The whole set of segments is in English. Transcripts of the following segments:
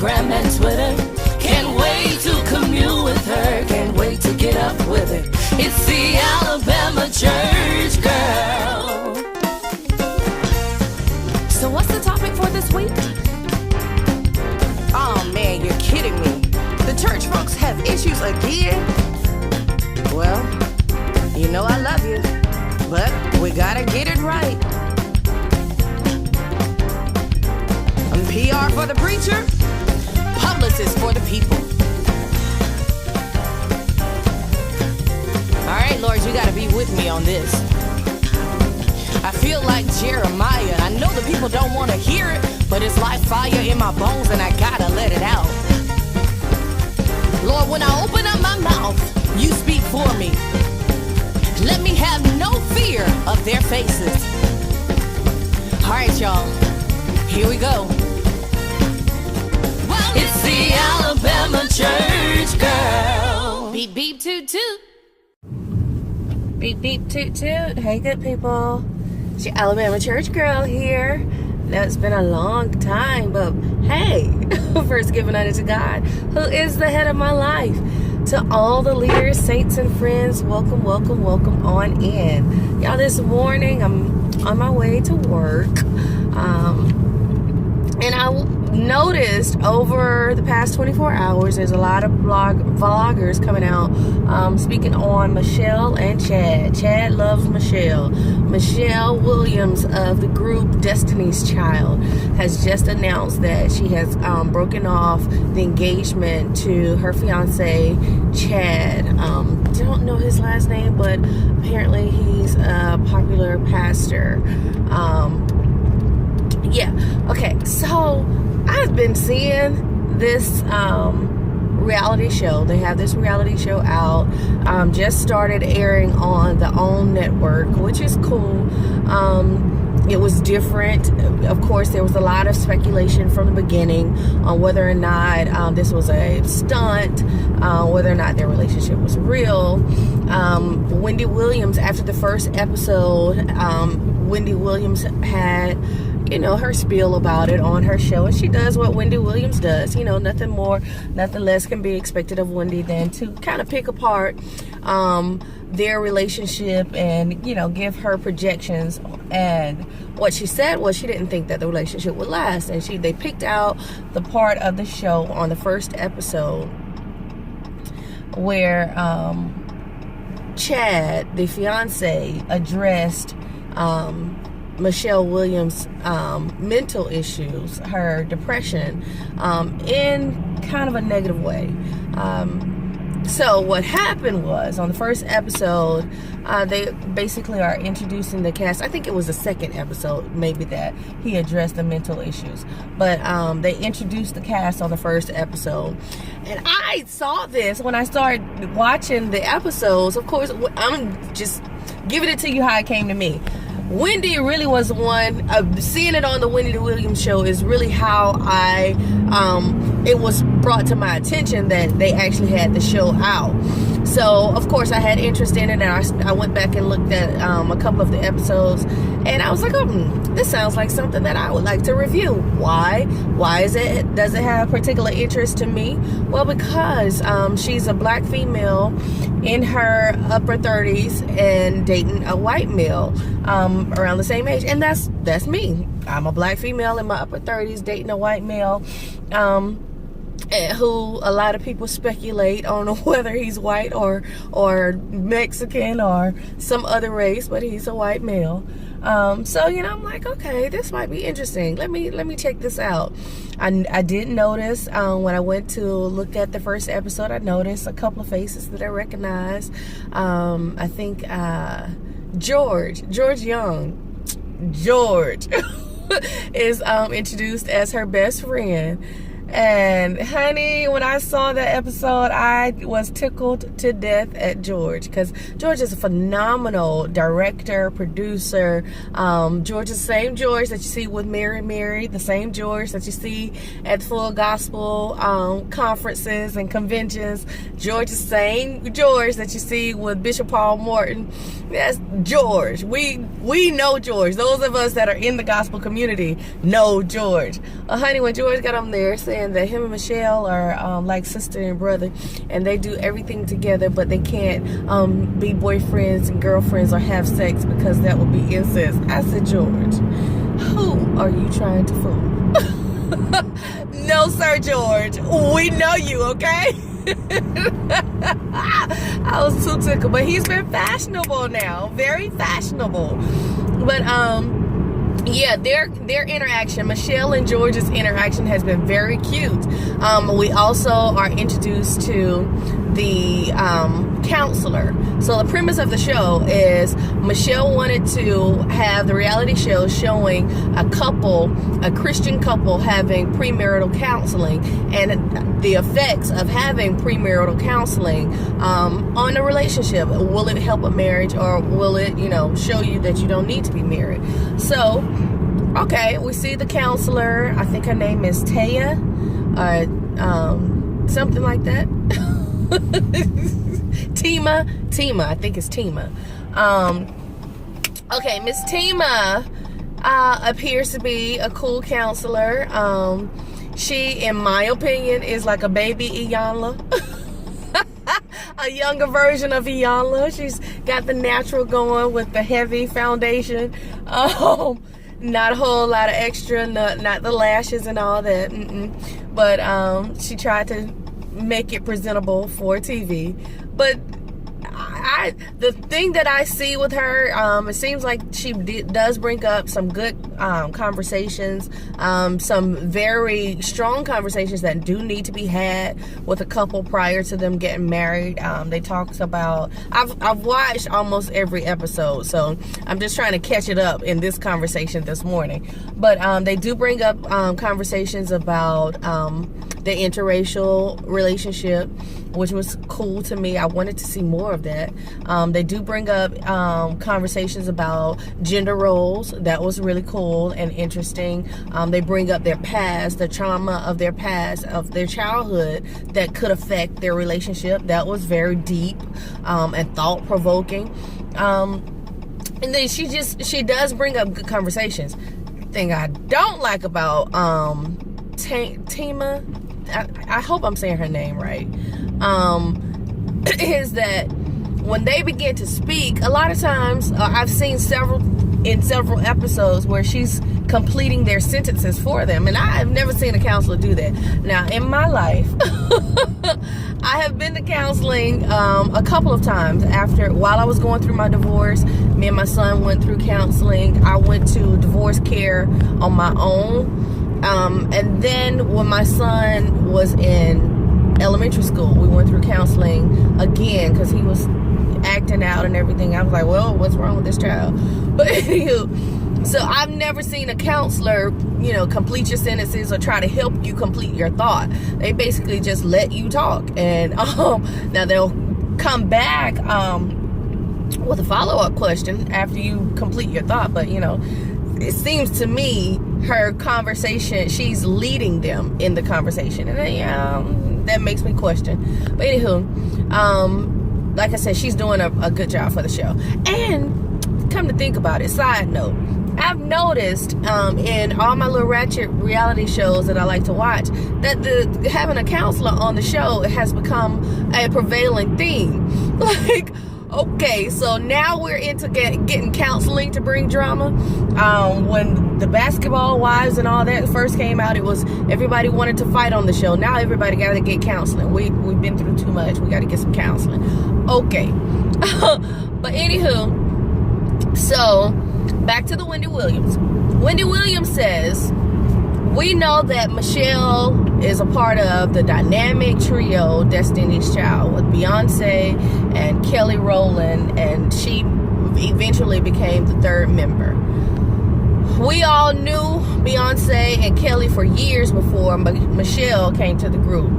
Instagram and Twitter. Can't wait to commune with her. Can't wait to get up with her. It's the Alabama Church Girl. So what's the topic for this week? Oh man, you're kidding me. The church folks have issues again? Well, you know I love you, but we gotta get it right. PR for the preacher, publicist for the people. All right, Lord, you gotta be with me on this. I feel like Jeremiah. I know the people don't want to hear it, but it's like fire in my bones and I gotta let it out. Lord, when I open up my mouth, you speak for me. Let me have no fear of their faces. All right, y'all, here we go. It's the Alabama Church Girl. Beep, beep, toot, toot. Beep, beep, toot, toot. Hey, good people. It's your Alabama Church Girl here. Now, it's been a long time, but hey, first giving honor to God, who is the head of my life. To all the leaders, saints, and friends, welcome, welcome, welcome on in. Y'all, this morning, I'm on my way to work. And I noticed over the past 24 hours, there's a lot of vloggers coming out speaking on Michelle and Chad. Chad loves Michelle. Michelle Williams of the group Destiny's Child has just announced that she has broken off the engagement to her fiance, Chad. Don't know his last name, but apparently he's a popular pastor. Yeah, okay, so I've been seeing this reality show. They have this reality show out. Just started airing on the OWN network, which is cool. It was different. Of course, there was a lot of speculation from the beginning on whether or not this was a stunt, whether or not their relationship was real. Wendy Williams, after the first episode, Wendy Williams had, you know, her spiel about it on her show, and she does what Wendy Williams does. You know, nothing more, nothing less can be expected of Wendy than to kind of pick apart their relationship and, you know, give her projections. And what she said was she didn't think that the relationship would last, and they picked out the part of the show on the first episode where Chad, the fiance, addressed Michelle Williams' mental issues, her depression, in kind of a negative way. So what happened was, on the first episode, they basically are introducing the cast. I think it was the second episode, maybe, that he addressed the mental issues. But they introduced the cast on the first episode. And I saw this when I started watching the episodes. Of course, I'm just giving it to you how it came to me. Wendy really was the one, seeing it on the Wendy Williams show is really how it was brought to my attention that they actually had the show out. So, of course, I had interest in it, and I went back and looked at a couple of the episodes, and I was like, this sounds like something that I would like to review. Why? Does it have particular interest to me? Well, because she's a black female in her upper 30s and dating a white male around the same age, and that's me. I'm a black female in my upper 30s dating a white male who a lot of people speculate on whether he's white or Mexican or some other race, but he's a white male. So, you know, I'm like, okay, this might be interesting. Let me check this out. I did notice when I went to look at the first episode, I noticed a couple of faces that I recognized. I think George Young is introduced as her best friend. And honey, when I saw that episode, I was tickled to death at George, because George is a phenomenal director, producer. George is the same George that you see with Mary, the same George that you see at Full Gospel conferences and conventions. George is the same George that you see with Bishop Paul Morton. That's George. We know George. Those of us that are in the gospel community know George. Honey, when George got on there, said saying that him and Michelle are like sister and brother, and they do everything together, but they can't be boyfriends and girlfriends or have sex because that would be incest. I said, George, who are you trying to fool? No, sir, George. We know you, okay? I was too tickled, but he's been fashionable now, very fashionable. But yeah, their interaction, Michelle and George's interaction, has been very cute. We also are introduced to the counselor. So the premise of the show is Michelle wanted to have the reality show showing a Christian couple having premarital counseling and the effects of having premarital counseling on a relationship. Will it help a marriage, or will it, show you that you don't need to be married? So, okay, we see the counselor. I think her name is Taya, something like that. Tima, I think it's Tima. Okay, Miss Tima appears to be a cool counselor. She, in my opinion, is like a baby Iyanla. A younger version of Iyanla. She's got the natural going with the heavy foundation. Not a whole lot of extra, not the lashes and all that. But she tried to make it presentable for TV. But the thing that I see with her, it seems like she does bring up some good conversations, some very strong conversations that do need to be had with a couple prior to them getting married. They talked about, I've watched almost every episode, so I'm just trying to catch it up in this conversation this morning. But they do bring up conversations about the interracial relationship, which was cool to me. I wanted to see more of that. They do bring up conversations about gender roles. That was really cool and interesting. They bring up their past, the trauma of their past, of their childhood that could affect their relationship. That was very deep and thought-provoking. And then she does bring up good conversations. The thing I don't like about Tima, I hope I'm saying her name right, is that when they begin to speak, a lot of times I've seen several episodes where she's completing their sentences for them, and I've never seen a counselor do that. Now, in my life, I have been to counseling a couple of times. While I was going through my divorce, me and my son went through counseling. I went to divorce care on my own. And then when my son was in elementary school, we went through counseling again because he was acting out and everything. I was like, well, what's wrong with this child? But anywho, so I've never seen a counselor, complete your sentences or try to help you complete your thought. They basically just let you talk. And now they'll come back with a follow-up question after you complete your thought. But, it seems to me her conversation, she's leading them in the conversation, and that makes me question. But anywho, like I said, she's doing a good job for the show. And come to think about it, side note, I've noticed in all my little ratchet reality shows that I like to watch that having a counselor on the show has become a prevailing theme. Like, okay, so now we're into getting counseling to bring drama. When the Basketball Wives and all that first came out, it was everybody wanted to fight on the show. Now everybody got to get counseling. We've been through too much. We got to get some counseling. Okay. But anywho, so back to the Wendy Williams. Wendy Williams says, we know that Michelle is a part of the dynamic trio Destiny's Child with Beyonce and Kelly Rowland, and she eventually became the third member. We all knew Beyonce and Kelly for years before Michelle came to the group.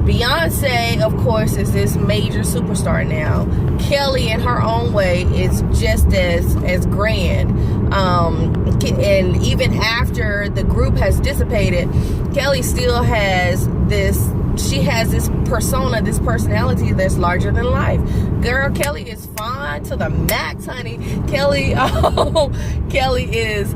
Beyonce, of course, is this major superstar now. Kelly, in her own way, is just as grand. And even after the group has dissipated, Kelly still has this persona, this personality that's larger than life. Girl, Kelly is fine to the max, honey. Kelly is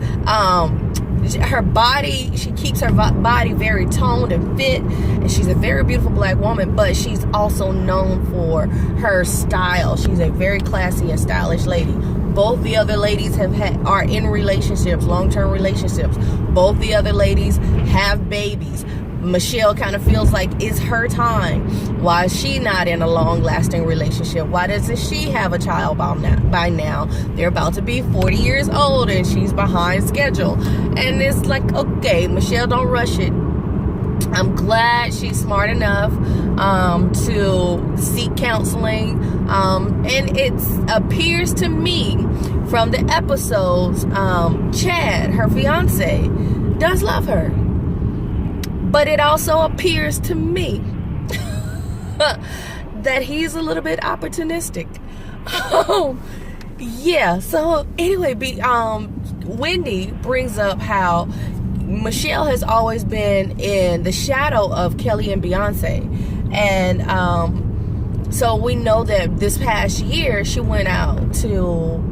her body, she keeps her body very toned and fit, and she's a very beautiful black woman, but she's also known for her style. She's a very classy and stylish lady. Both the other ladies are in relationships, long-term relationships. Both the other ladies have babies. Michelle kind of feels like it's her time. Why is she not in a long-lasting relationship? Why doesn't she have a child by now? They're about to be 40 years old and she's behind schedule. And it's like, okay, Michelle, don't rush it. I'm glad she's smart enough to seek counseling. And it appears to me from the episodes, Chad, her fiance, does love her. But it also appears to me that he's a little bit opportunistic. Yeah, so anyway, Wendy brings up how Michelle has always been in the shadow of Kelly and Beyonce. And so we know that this past year she went out to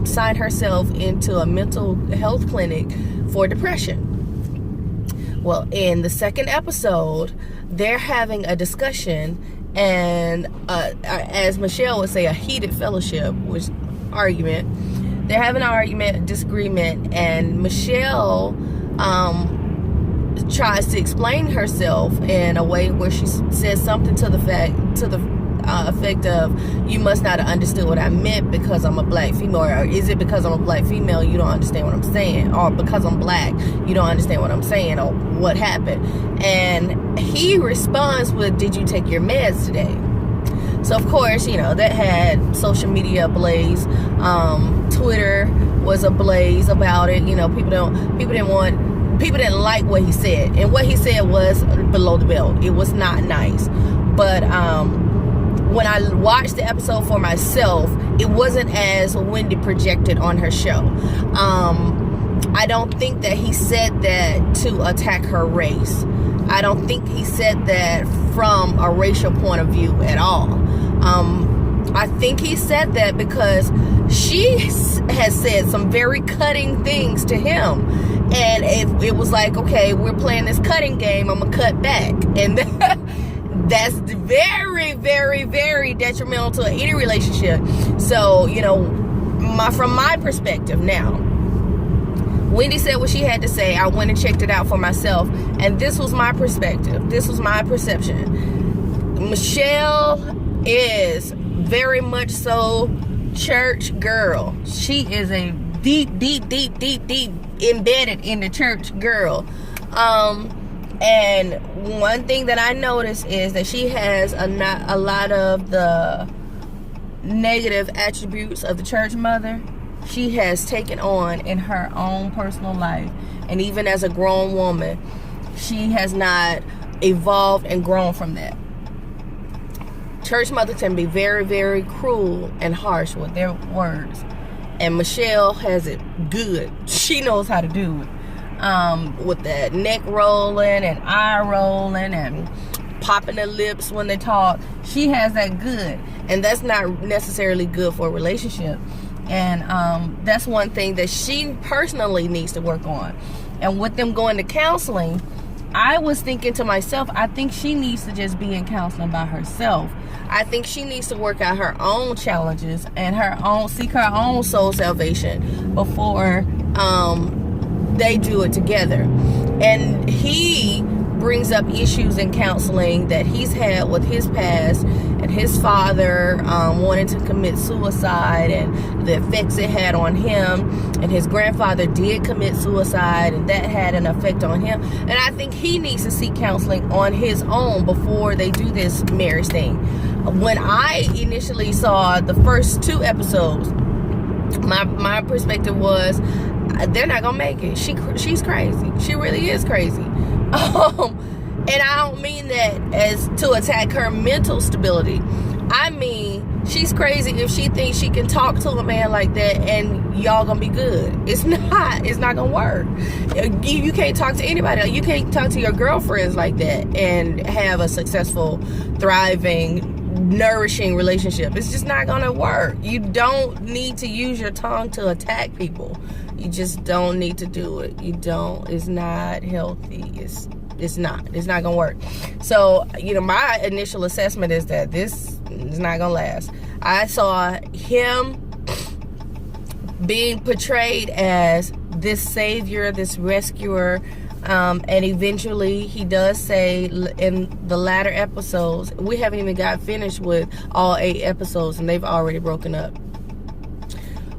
sign herself into a mental health clinic for depression. Well, in the second episode, they're having a discussion, and as Michelle would say, a heated fellowship, which argument. They're having an argument, disagreement, and Michelle tries to explain herself in a way where she says something to the effect of, you must not have understood what I meant because I'm a black female, or is it because I'm a black female you don't understand what I'm saying, or because I'm black you don't understand what I'm saying, or what happened? And he responds with, did you take your meds today? So of course, you know, that had social media ablaze. Twitter was ablaze about it. You know, people didn't like what he said, and what he said was below the belt. It was not nice. But when I watched the episode for myself, it wasn't as Wendy projected on her show. I don't think that he said that to attack her race. I don't think he said that from a racial point of view at all. I think he said that because she has said some very cutting things to him. And it was like, okay, we're playing this cutting game, I'm going to cut back. And that's very, very, very detrimental to any relationship. So, you know, from my perspective now, Wendy said what she had to say. I went and checked it out for myself, and this was my perspective. This was my perception. Michelle is very much so church girl. She is a deep embedded in the church girl. And one thing that I noticed is that she has a lot of the negative attributes of the church mother. She has taken on in her own personal life, and even as a grown woman, she has not evolved and grown from that. Church mothers can be very, very cruel and harsh with their words, and Michelle has it good. She knows how to do it. With that neck rolling and eye rolling and popping their lips when they talk. She has that good, and that's not necessarily good for a relationship. And that's one thing that she personally needs to work on. And with them going to counseling, I was thinking to myself, I think she needs to just be in counseling by herself. I think she needs to work out her own challenges and seek her own soul salvation before they do it together. And he brings up issues in counseling that he's had with his past, and his father wanted to commit suicide and the effects it had on him, and his grandfather did commit suicide and that had an effect on him. And I think he needs to seek counseling on his own before they do this marriage thing. When I initially saw the first 2 episodes, my perspective was, they're not gonna make it. She's crazy. She really is crazy. And I don't mean that as to attack her mental stability. I mean, she's crazy if she thinks she can talk to a man like that and y'all gonna be good. It's not gonna work. You can't talk to anybody. You can't talk to your girlfriends like that and have a successful, thriving, nourishing relationship. It's just not gonna work. You don't need to use your tongue to attack people. You just don't need to do it. You don't. It's not healthy. It's not gonna work. So, you know, my initial assessment is that this is not gonna last. I saw him being portrayed as this savior, this rescuer, and eventually he does say in the latter episodes, we haven't even got finished with all 8 episodes and they've already broken up.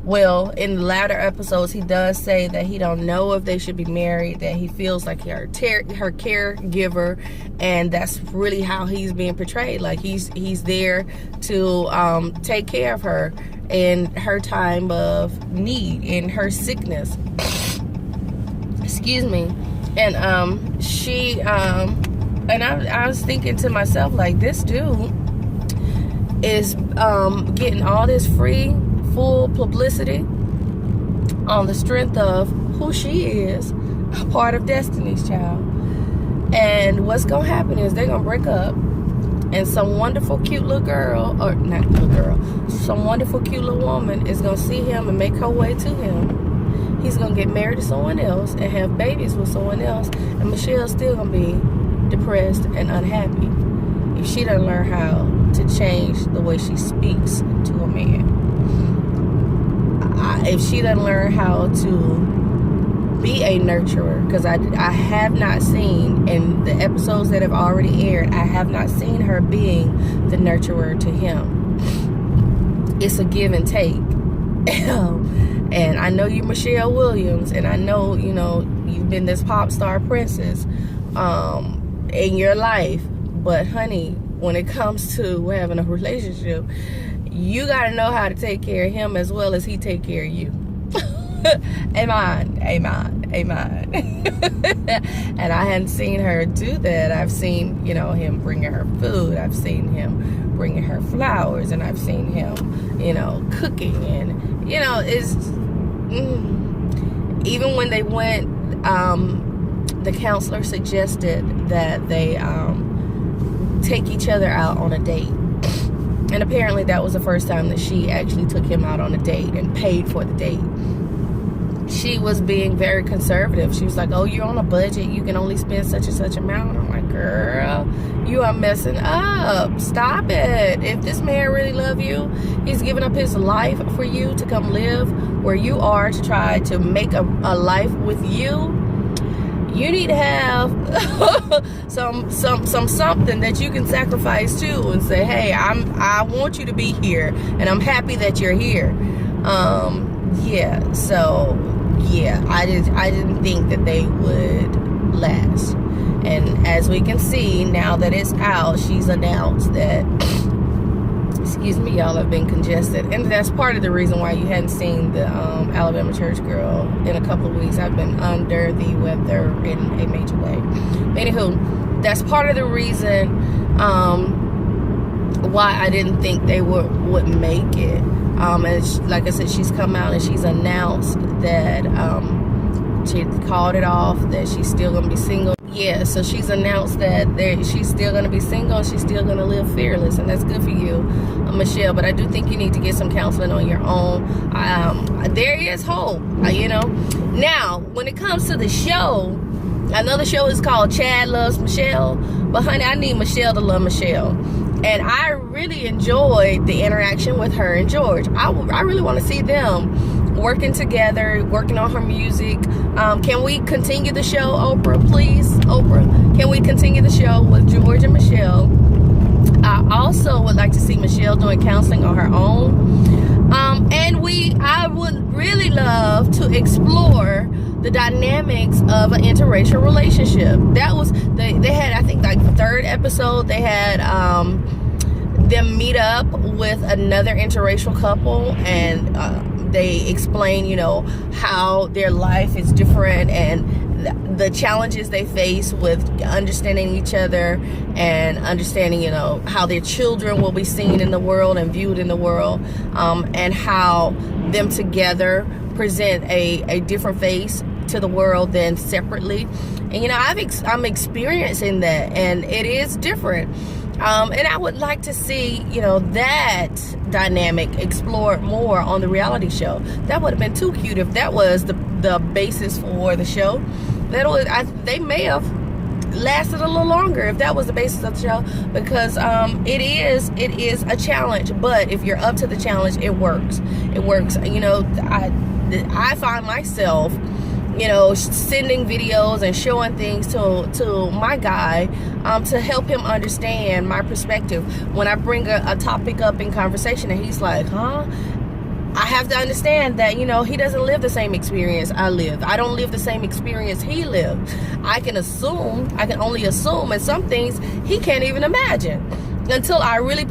Well, in the latter episodes, he does say that he don't know if they should be married, that he feels like her caregiver, and that's really how he's being portrayed. Like he's there to take care of her in her time of need, in her sickness. Excuse me. And I was thinking to myself, like, this dude is getting all this free, full publicity on the strength of who she is, a part of Destiny's Child. And what's gonna happen is they're gonna break up, and some wonderful cute little girl, or not little girl, some wonderful cute little woman is gonna see him and make her way to him. He's gonna get married to someone else and have babies with someone else, and Michelle's still gonna be depressed and unhappy if she doesn't learn how to change the way she speaks to a man. If she doesn't learn how to be a nurturer, because I have not seen, in the episodes that have already aired, I have not seen her being the nurturer to him. It's a give and take. And I know you're Michelle Williams, and I know, you know, you've been this pop star princess in your life, but honey, when it comes to having a relationship, you gotta know how to take care of him as well as he take care of you. Amen. And I hadn't seen her do that. I've seen, you know, him bringing her food. I've seen him bringing her flowers, and I've seen him, you know, cooking. And, you know, it's even when they went, the counselor suggested that they take each other out on a date. And apparently that was the first time that she actually took him out on a date and paid for the date. She was being very conservative. She was like, oh, you're on a budget. You can only spend such and such amount. I'm like, girl, you are messing up. Stop it. If this man really loves you, he's giving up his life for you to come live where you are to try to make a life with you. You need to have something that you can sacrifice to and say, hey, I want you to be here, and I'm happy that you're here. I didn't think that they would last. And as we can see, now that it's out, she's announced that, excuse me, y'all, have been congested. And that's part of the reason why you hadn't seen the Alabama Church Girl in a couple of weeks. I've been under the weather in a major way. Anywho, that's part of the reason why I didn't think they would make it. And like I said, she's come out and she's announced that she called it off, that she's still going to be single. Yeah, so she's announced that she's still going to be single. She's still going to live fearless, and that's good for you, Michelle. But I do think you need to get some counseling on your own. There is hope, you know. Now, when it comes to the show, I know the show is called Chad Loves Michelle, but honey, I need Michelle to love Michelle. And I really enjoyed the interaction with her and George. I really want to see them working together, working on her music. Can we continue the show, Oprah, please? Oprah, can we continue the show with George and Michelle? I also would like to see Michelle doing counseling on her own. I would really love to explore the dynamics of an interracial relationship. That was, they had, I think, like the 3rd episode, they had them meet up with another interracial couple, and they explain, you know, how their life is different and the challenges they face with understanding each other and understanding, you know, how their children will be seen in the world and viewed in the world, and how them together present a different face to the world than separately. And, you know, I'm experiencing that, and it is different. And I would like to see, you know, that dynamic explored more on the reality show. That would have been too cute if that was the basis for the show, they may have lasted a little longer if that was the basis of the show, because it is a challenge. But if you're up to the challenge, it works. You know, I find myself, you know, sending videos and showing things to my guy to help him understand my perspective when I bring a topic up in conversation and he's like, huh? I have to understand that, you know, he doesn't live the same experience I live. I don't live the same experience he lived. I can only assume, and some things he can't even imagine until I really